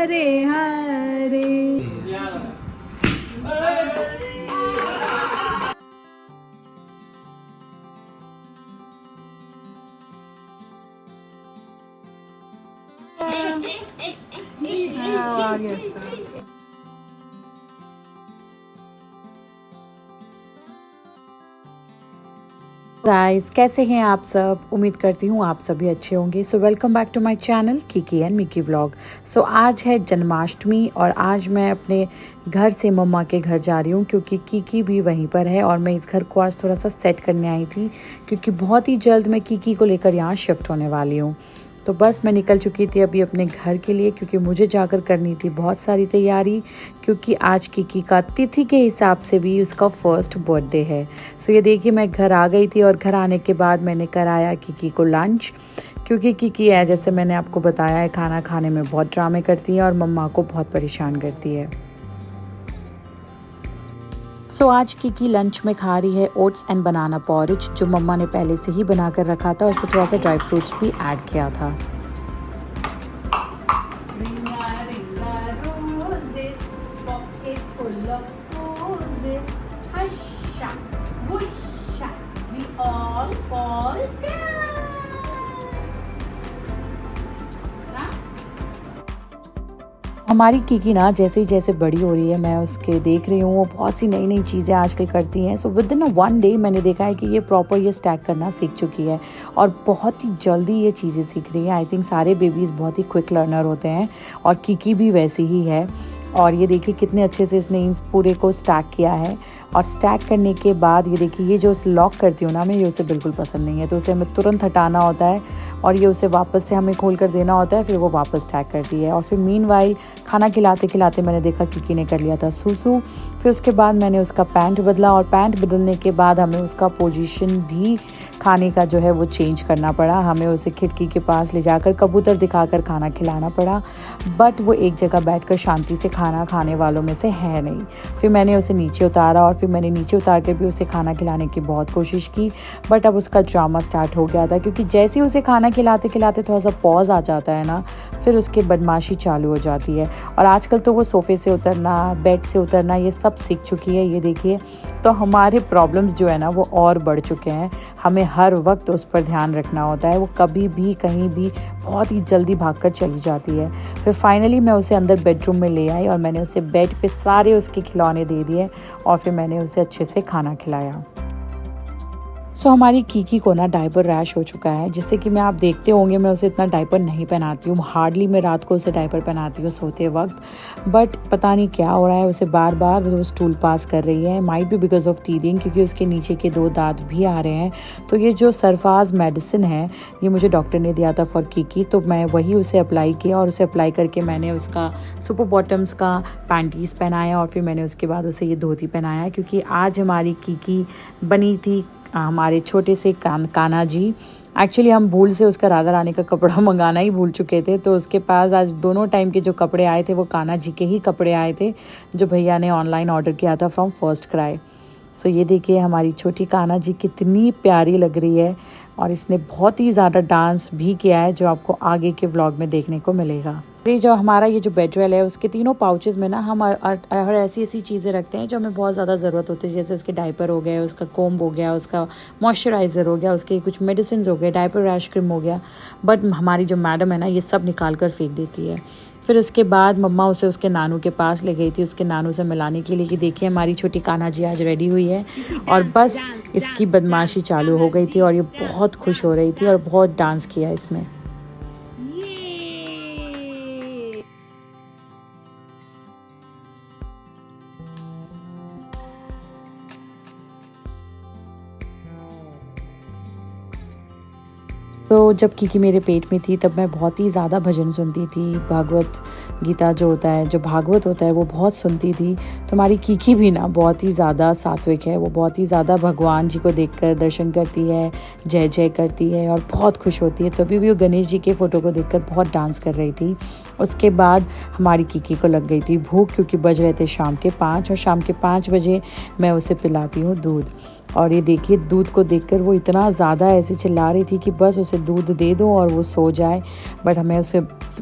हरे हरे। आ गया। गाइस, कैसे हैं आप सब? उम्मीद करती हूँ आप सभी अच्छे होंगे। So welcome back to my channel Kiki and Miki vlog. So आज है जन्माष्टमी और आज मैं अपने घर से मम्मा के घर जा रही हूँ क्योंकि किकी भी वहीं पर है और मैं इस घर को आज थोड़ा सा सेट करने आई थी क्योंकि बहुत ही जल्द मैं किकी को लेकर यहाँ शिफ्ट होने वाली हूँ। तो बस मैं निकल चुकी थी अभी अपने घर के लिए क्योंकि मुझे जाकर करनी थी बहुत सारी तैयारी क्योंकि आज किकी का तिथि के हिसाब से भी उसका फर्स्ट बर्थडे है। सो ये देखिए मैं घर आ गई थी और घर आने के बाद मैंने कराया किकी को लंच क्योंकि किकी है, जैसे मैंने आपको बताया है, खाना खाने में बहुत ड्रामे करती है और मम्मा को बहुत परेशान करती है। सो आज किकी लंच में खा रही है ओट्स एंड बनाना पॉरिज जो मम्मा ने पहले से ही बना कर रखा था। उसको थोड़ा सा ड्राई फ्रूट्स भी ऐड किया था। हमारी किकी ना जैसे ही जैसे बड़ी हो रही है मैं उसके देख रही हूँ वो बहुत सी नई नई चीज़ें आजकल करती हैं। So with in one day मैंने देखा है कि ये प्रॉपर ये स्टैक करना सीख चुकी है और बहुत ही जल्दी ये चीज़ें सीख रही है। आई थिंक सारे बेबीज़ बहुत ही क्विक लर्नर होते हैं और किकी भी वैसी ही है। और ये देखिए कितने अच्छे से इसने इस पूरे को स्टैक किया है और स्टैक करने के बाद ये देखिए ये जो लॉक करती हूँ ना मैं, ये उसे बिल्कुल पसंद नहीं है तो उसे हमें तुरंत हटाना होता है और ये उसे वापस से हमें खोल कर देना होता है, फिर वो वापस स्टैक करती है। और फिर मीनवाइल खाना खिलाते खिलाते मैंने देखा किकी ने कर लिया था सूसू। फिर उसके बाद मैंने उसका पैंट बदला और पैंट बदलने के बाद हमें उसका पोजीशन भी खाने का जो है वो चेंज करना पड़ा। हमें उसे खिड़की के पास ले जाकर कबूतर दिखाकर खाना खिलाना पड़ा, बट वो एक जगह बैठकर शांति से खाना खाने वालों में से है नहीं। फिर मैंने उसे नीचे उतारा और फिर मैंने नीचे उतार कर भी उसे खाना खिलाने की बहुत कोशिश की, बट अब उसका ड्रामा स्टार्ट हो गया था क्योंकि जैसे ही उसे खाना खिलाते खिलाते थोड़ा सा पॉज आ जाता है ना, फिर उसकी बदमाशी चालू हो जाती है। और आजकल तो वो सोफ़े से उतरना, बेड से उतरना, ये सब सीख चुकी है। ये देखिए, तो हमारे प्रॉब्लम्स जो है ना वो और बढ़ चुके हैं। हमें हर वक्त उस पर ध्यान रखना होता है। वो कभी भी कहीं भी बहुत ही जल्दी भागकर चली जाती है। फिर फाइनली मैं उसे अंदर बेडरूम में ले आई और मैंने उसे बेड पे सारे उसके खिलौने दे दिए और फिर मैंने उसे अच्छे से खाना खिलाया। सो हमारी किकी को ना डायपर रैश हो चुका है, जिससे कि मैं, आप देखते होंगे, मैं उसे इतना डायपर नहीं पहनाती हूँ। हार्डली मैं रात को उसे डायपर पहनाती हूँ सोते वक्त, बट पता नहीं क्या हो रहा है, उसे बार बार वो स्टूल पास कर रही है। Might be because of teething, क्योंकि उसके नीचे के 2 दांत भी आ रहे हैं। तो ये जो सरफाज मेडिसिन है ये मुझे डॉक्टर ने दिया था फॉर किकी, तो मैं वही उसे अप्लाई किया और उसे अप्लाई करके मैंने उसका सुपर बॉटम्स का पैंटीज़ पहनाया और फिर मैंने उसके बाद उसे ये धोती पहनाया क्योंकि आज हमारी किकी बनी थी हमारे छोटे से कान्हा जी। एक्चुअली हम भूल से उसका राधा रानी का कपड़ा मंगाना ही भूल चुके थे, तो उसके पास आज दोनों टाइम के जो कपड़े आए थे वो कान्हा जी के ही कपड़े आए थे जो भैया ने ऑनलाइन ऑर्डर किया था फ्रॉम फर्स्ट क्राई। सो ये देखिए हमारी छोटी कान्हा जी कितनी प्यारी लग रही है और इसने बहुत ही ज़्यादा डांस भी किया है जो आपको आगे के व्लॉग में देखने को मिलेगा। ये जो हमारा ये जो बेडरेल है उसके तीनों पाउचेस में ना हम हर ऐसी ऐसी चीज़ें रखते हैं जो हमें बहुत ज़्यादा ज़रूरत होती है, जैसे उसके डायपर हो गए, उसका कोम्ब हो गया, उसका मॉइस्चराइज़र हो गया, उसके कुछ मेडिसिन हो गए, डायपर रैश क्रीम हो गया। बट हमारी जो मैडम है ना ये सब निकाल कर फेंक देती है। फिर उसके बाद मम्मा उसे उसके नानू के पास ले गई थी उसके नानू से मिलाने के लिए कि देखिए हमारी छोटी कान्हा जी आज रेडी हुई है। और बस इसकी बदमाशी चालू हो गई थी और ये बहुत खुश हो रही थी और बहुत डांस किया इसने। तो जब किकी मेरे पेट में थी तब मैं बहुत ही ज़्यादा भजन सुनती थी। भागवत गीता जो होता है, जो भागवत होता है वो बहुत सुनती थी। तो हमारी किकी भी ना बहुत ही ज़्यादा सात्विक है। वो बहुत ही ज़्यादा भगवान जी को देखकर दर्शन करती है, जय जय करती है और बहुत खुश होती है। तभी भी वो गणेश जी के फ़ोटो को देखकर बहुत डांस कर रही थी। उसके बाद हमारी कीकी को लग गई थी भूख, क्योंकि बज रहे थे शाम के 5 और शाम के 5 बजे मैं उसे पिलाती हूँ दूध। और ये देखिए दूध को देखकर वो इतना ज़्यादा ऐसे चिल्ला रही थी कि बस उसे दूध दे दो और वो सो जाए। बट हमें उसे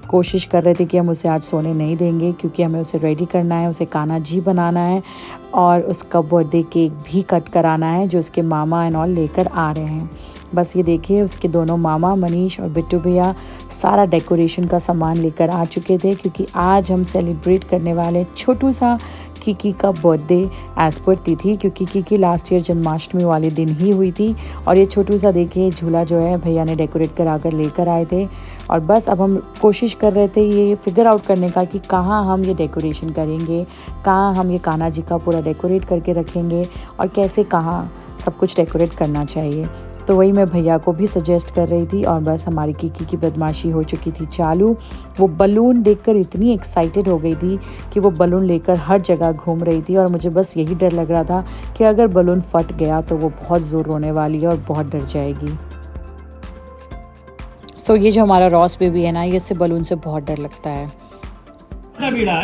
कोशिश कर रहे थे कि हम उसे आज सोने नहीं देंगे, क्योंकि हमें उसे रेडी करना है, उसे कान्हा जी बनाना है और उसका बर्थडे केक भी कट कराना है जो उसके मामा एंड ऑल लेकर आ रहे हैं। बस ये देखिए उसके दोनों मामा मनीष और बिट्टू भैया सारा डेकोरेशन का सामान लेकर आ चुके थे, क्योंकि आज हम सेलिब्रेट करने वाले छोटू सा कीकी का बर्थडे एज पर तिथि, क्योंकि कीकी लास्ट ईयर जन्माष्टमी वाले दिन ही हुई थी। और ये छोटू सा देखिए झूला जो है भैया ने डेकोरेट करा कर लेकर आए थे। और बस अब हम कोशिश कर रहे थे ये फिगर आउट करने का कि कहाँ हम ये डेकोरेशन करेंगे, कहाँ हम ये कान्हा जी का पूरा डेकोरेट करके रखेंगे और कैसे कहाँ सब कुछ डेकोरेट करना चाहिए। तो वही मैं भैया को भी सजेस्ट कर रही थी। और बस हमारी कीकी की बदमाशी हो चुकी थी चालू। वो बलून देखकर इतनी एक्साइटेड हो गई थी कि वो बलून लेकर हर जगह घूम रही थी। और मुझे बस यही डर लग रहा था कि अगर बलून फट गया तो वो बहुत ज़ोर रोने वाली है और बहुत डर जाएगी। सो ये जो हमारा रॉस बेबी है ना, ये इससे बलून से बहुत डर लगता है। माता बीड़ा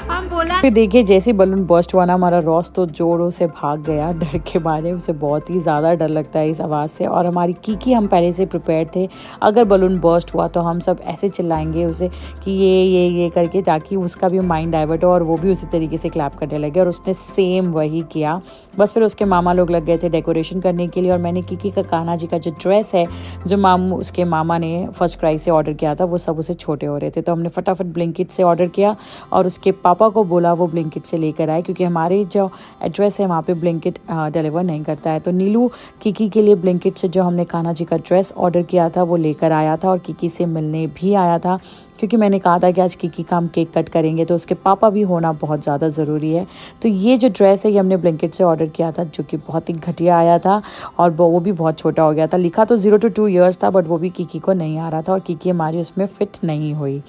हम बोला फिर देखिए जैसे बलून बर्स्ट हुआ ना, हमारा रॉस तो जोरों से भाग गया डर के मारे। उसे बहुत ही ज़्यादा डर लगता है इस आवाज़ से। और हमारी कीकी हम पहले से प्रिपेयर थे, अगर बलून बर्स्ट हुआ तो हम सब ऐसे चिल्लाएंगे उसे कि ये करके, ताकि उसका भी माइंड डाइवर्ट हो और वो भी उसी तरीके से क्लैप करने लगे। और उसने सेम वही किया। बस फिर उसके मामा लोग लग गए थे डेकोरेशन करने के लिए। और मैंने कीकी का कान्हा जी का जो ड्रेस है जो उसके मामा ने फर्स्ट क्राई से ऑर्डर किया था, वो सब उसे छोटे हो रहे थे, तो हमने फटाफट ब्लिंकिट से ऑर्डर किया और उसके पापा को बोला वो ब्लिंकिट से लेकर आए, क्योंकि हमारे जो एड्रेस है वहाँ पे ब्लिंकिट डिलीवर नहीं करता है। तो नीलू कीकी के लिए ब्लिंकिट से जो हमने कान्हा जी का ड्रेस ऑर्डर किया था वो लेकर आया था और कीकी से मिलने भी आया था, क्योंकि मैंने कहा था कि आज कीकी का हम केक कट करेंगे तो उसके पापा भी होना बहुत ज़्यादा ज़रूरी है। तो ये जो ड्रेस है ये हमने ब्लिंकिट से ऑर्डर किया था, जो कि बहुत ही घटिया आया था और वो भी बहुत छोटा हो गया था। लिखा तो 0 to 2 years था, बट वो भी कीकी को नहीं आ रहा था और कीकी हमारी उसमें फ़िट नहीं हुई।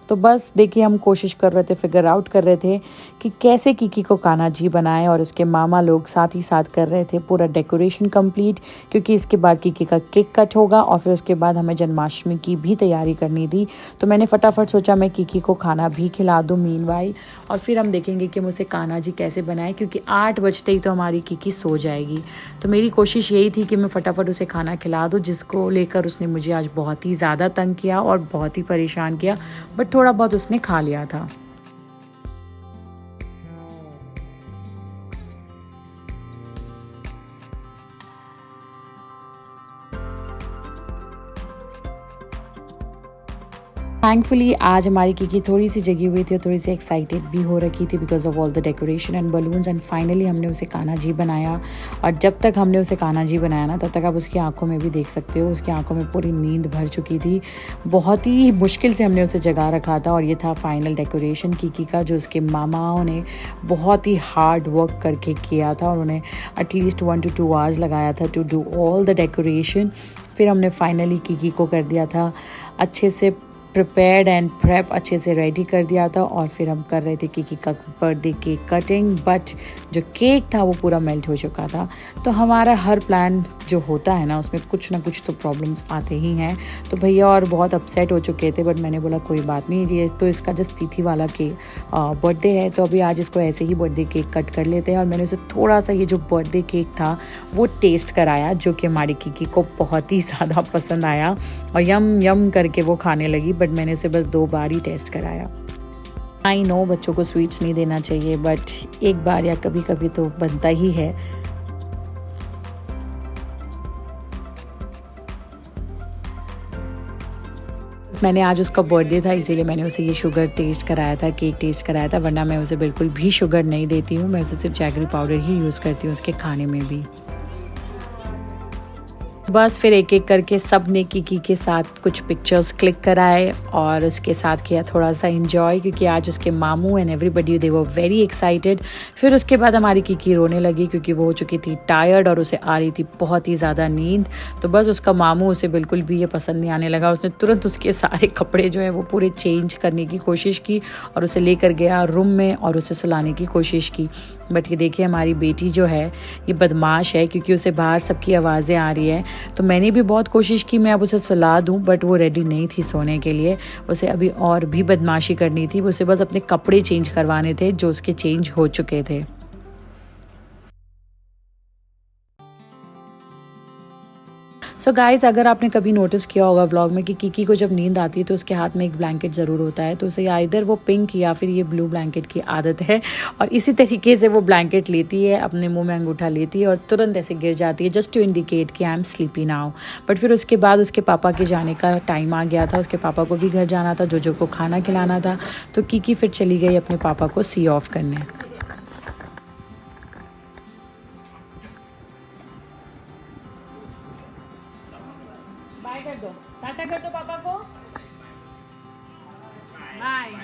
तो बस देखिए हम कोशिश कर रहे थे, फिगर आउट कर रहे थे कि कैसे कीकी को कान्हा जी बनाएं। और उसके मामा लोग साथ ही साथ कर रहे थे पूरा डेकोरेशन कंप्लीट, क्योंकि इसके बाद कीकी का केक कट होगा और फिर उसके बाद हमें जन्माष्टमी की भी तैयारी करनी थी। तो मैंने फटाफट सोचा मैं कीकी को खाना भी खिला दूँ मीनवाइल, और फिर हम देखेंगे कि हम उसे कान्हा जी कैसे बनाएं, क्योंकि 8 बजते ही तो हमारी कीकी सो जाएगी। तो मेरी कोशिश यही थी कि मैं फटाफट उसे खाना खिला दूँ, जिसको लेकर उसने मुझे आज बहुत ही ज़्यादा तंग किया और बहुत ही परेशान किया, बट थोड़ा बहुत उसने खा लिया था। थैंकफुली आज हमारी कीकी थोड़ी सी जगी हुई थी और थोड़ी सी एक्साइटेड भी हो रखी थी because of all the decoration and balloons. And finally हमने उसे कान्हा जी बनाया। और जब तक हमने उसे कान्हा जी बनाया ना, तब तक आप उसकी आंखों में भी देख सकते हो, उसकी आंखों में पूरी नींद भर चुकी थी। बहुत ही मुश्किल से हमने उसे जगा रखा था। और ये था फाइनल डेकोरेशन कीकी का, जो उसके मामाओं ने बहुत ही हार्ड वर्क करके किया था। और उन्हें एटलीस्ट 1 to 2 hours लगाया था to do all the decoration. फिर हमने फाइनली कीकी को कर दिया था अच्छे से प्रिपेयर्ड एंड प्रेप, अच्छे से रेडी कर दिया था। और फिर हम कर रहे थे कीकी का बर्थडे केक कटिंग, बट जो केक था वो पूरा मेल्ट हो चुका था। तो हमारा हर प्लान जो होता है ना, उसमें कुछ ना कुछ तो प्रॉब्लम्स आते ही हैं। तो भैया और बहुत अपसेट हो चुके थे, बट मैंने बोला कोई बात नहीं, ये तो इसका जस्ट तिथि वाला बर्थडे है, तो अभी आज इसको ऐसे ही बर्थडे केक कट कर लेते हैं। और मैंने उसे थोड़ा सा ये जो बर्थडे केक था वो टेस्ट कराया, जो कि हमारी कीकी को बहुत ही ज़्यादा पसंद आया और यम यम करके वो खाने लगी। बट मैंने उसे बस 2 बार ही टेस्ट कराया। आई नो बच्चों को स्वीट्स नहीं देना चाहिए, बट एक बार या कभी कभी तो बनता ही है। मैंने आज उसका बर्थडे था, इसीलिए मैंने उसे ये शुगर टेस्ट कराया था, केक टेस्ट कराया था, वरना मैं उसे बिल्कुल भी शुगर नहीं देती हूँ। मैं उसे सिर्फ जैगरी पाउडर ही यूज़ करती हूँ उसके खाने में भी। बस फिर एक एक करके सब ने किकी के साथ कुछ पिक्चर्स क्लिक कराए और उसके साथ किया थोड़ा सा एंजॉय, क्योंकि आज उसके मामू and everybody they were very excited. फिर उसके बाद हमारी किकी रोने लगी क्योंकि वो हो चुकी थी टायर्ड और उसे आ रही थी बहुत ही ज़्यादा नींद। तो बस उसका मामू उसे बिल्कुल भी ये पसंद नहीं आने लगा। उसने तुरंत उसके सारे कपड़े जो है वो पूरे चेंज करने की कोशिश की और उसे लेकर गया रूम में और उसे सुलाने की कोशिश की। बट ये देखिए हमारी बेटी जो है ये बदमाश है, क्योंकि उसे बाहर सबकी आवाज़ें आ रही है। तो मैंने भी बहुत कोशिश की मैं अब उसे सुला दूं, बट वो रेडी नहीं थी सोने के लिए। उसे अभी और भी बदमाशी करनी थी, उसे बस अपने कपड़े चेंज करवाने थे जो उसके चेंज हो चुके थे। सो गाइज़, अगर आपने कभी नोटिस किया होगा व्लॉग में कि किकी को जब नींद आती है तो उसके हाथ में एक ब्लैंकेट ज़रूर होता है, तो उसे आइदर वो पिंक या फिर ये ब्लू ब्लैंकेट की आदत है। और इसी तरीके से वो ब्लैंकेट लेती है, अपने मुंह में अंगूठा लेती है और तुरंत ऐसे गिर जाती है, जस्ट टू इंडिकेट कि I am sleepy now. But फिर उसके बाद उसके पापा के जाने का टाइम आ गया था, उसके पापा को भी घर जाना था, जोजो को खाना खिलाना था। तो किकी फिर चली गई अपने पापा को सी ऑफ करने। बाय कर दो, टाटा कर दो पापा को, बाय।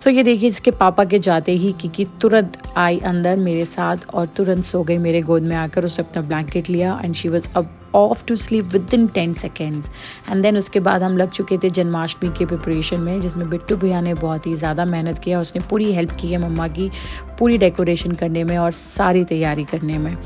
सो ये देखिए इसके पापा के जाते ही किकी तुरंत आई अंदर मेरे साथ और तुरंत सो गई मेरे गोद में आकर। उसने अपना ब्लैंकेट लिया एंड शी वाज अब off to sleep within 10 seconds. And then उसके बाद हम लग चुके थे जन्माष्टमी के प्रिपरेशन में, जिसमें बिट्टू भैया ने बहुत ही ज़्यादा मेहनत किया। उसने पूरी हेल्प की है मम्मा की पूरी डेकोरेशन करने में और सारी तैयारी करने में।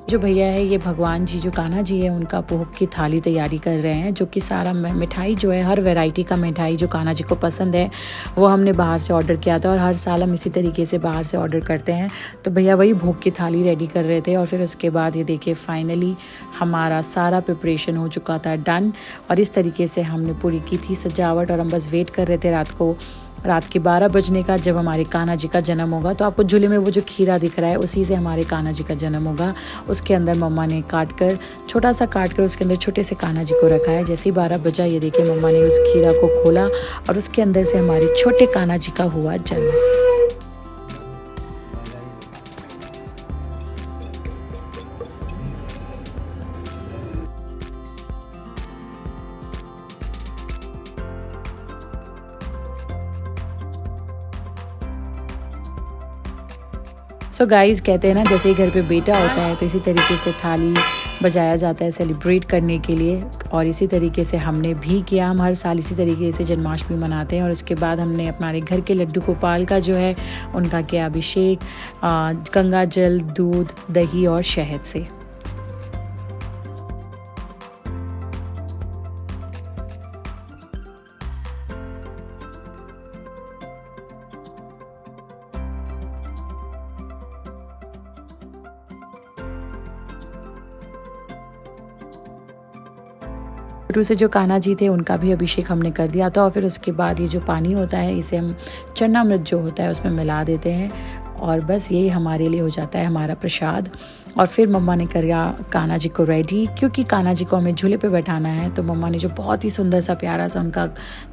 जो भैया है ये भगवान जी जो कान्हा जी है उनका भोग की थाली तैयारी कर रहे हैं, जो कि सारा मिठाई जो है हर वैरायटी का मिठाई जो कान्हा जी को पसंद है वो हमने बाहर से ऑर्डर किया था और हर साल हम इसी तरीके से बाहर से ऑर्डर करते हैं। तो भैया वही भोग की थाली रेडी कर रहे थे और फिर उसके बाद ये देखिए फाइनली हमारा सारा प्रिपरेशन हो चुका था डन। और इस तरीके से हमने पूरी की थी सजावट और हम बस वेट कर रहे थे रात के 12 बजने का, जब हमारे कान्हा जी का जन्म होगा। तो आपको झूले में वो जो खीरा दिख रहा है उसी से हमारे कान्हा जी का जन्म होगा। उसके अंदर मम्मा ने छोटा सा काट कर उसके अंदर छोटे से कान्हा जी को रखा है। जैसे ही 12 बजा ये देखिए मम्मा ने उस खीरा को खोला और उसके अंदर से हमारे छोटे कान्हा जी का हुआ जन्म। सो गाइस कहते हैं ना जैसे ही घर पे बेटा होता है तो इसी तरीके से थाली बजाया जाता है सेलिब्रेट करने के लिए। और इसी तरीके से हमने भी किया, हम हर साल इसी तरीके से जन्माष्टमी मनाते हैं। और उसके बाद हमने हमारे घर के लड्डू गोपाल का जो है उनका किया अभिषेक गंगा जल, दूध, दही और शहद से। शुरू से जो कान्हा जी थे उनका भी अभिषेक हमने कर दिया था। और फिर उसके बाद ये जो पानी होता है इसे हम चरणामृत जो होता है उसमें मिला देते हैं और बस यही हमारे लिए हो जाता है हमारा प्रसाद। और फिर मम्मा ने किया कान्हा जी को रेडी, क्योंकि कान्हा जी को हमें झूले पे बैठाना है। तो मम्मा ने जो बहुत ही सुंदर सा प्यारा सा उनका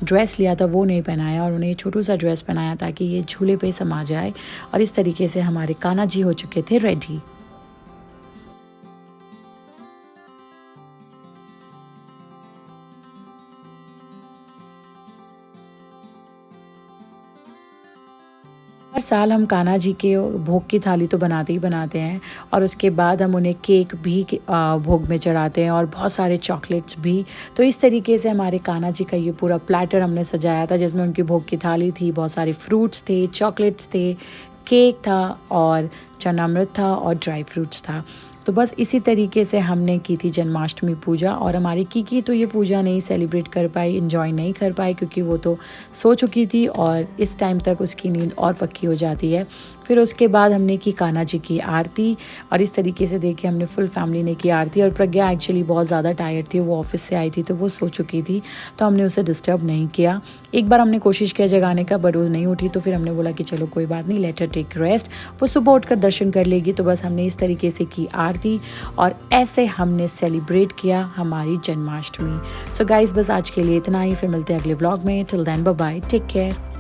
ड्रेस लिया था वो नहीं पहनाया और उन्हें छोटू सा ड्रेस पहनाया ताकि ये झूले पे समा जाए। और इस तरीके से हमारे कान्हा जी हो चुके थे रेडी। हर साल हम कान्हा जी के भोग की थाली तो बनाते ही बनाते हैं और उसके बाद हम उन्हें केक भी भोग में चढ़ाते हैं और बहुत सारे चॉकलेट्स भी। तो इस तरीके से हमारे कान्हा जी का ये पूरा प्लेटर हमने सजाया था, जिसमें उनकी भोग की थाली थी, बहुत सारे फ्रूट्स थे, चॉकलेट्स थे, केक था और चरणामृत था और ड्राई फ्रूट्स था। तो बस इसी तरीके से हमने की थी जन्माष्टमी पूजा। और हमारी कीकी तो ये पूजा नहीं सेलिब्रेट कर पाई, इन्जॉय नहीं कर पाई, क्योंकि वो तो सो चुकी थी और इस टाइम तक उसकी नींद और पक्की हो जाती है। फिर उसके बाद हमने की कान्हा जी की आरती, और इस तरीके से देखिए हमने फुल फैमिली ने की आरती। और प्रज्ञा एक्चुअली बहुत ज़्यादा टायर्ड थी, वो ऑफिस से आई थी तो वो सो चुकी थी, तो हमने उसे डिस्टर्ब नहीं किया। एक बार हमने कोशिश किया जगाने का, बट वो नहीं उठी, तो फिर हमने बोला कि चलो कोई बात नहीं, लेट हर टेक रेस्ट, वो सुबह उठकर दर्शन कर लेगी। तो बस हमने इस तरीके से की आरती और ऐसे हमने सेलिब्रेट किया हमारी जन्माष्टमी। सो गाइस, बस आज के लिए इतना ही, फिर मिलते हैं अगले व्लॉग में। Till then bye bye, take care.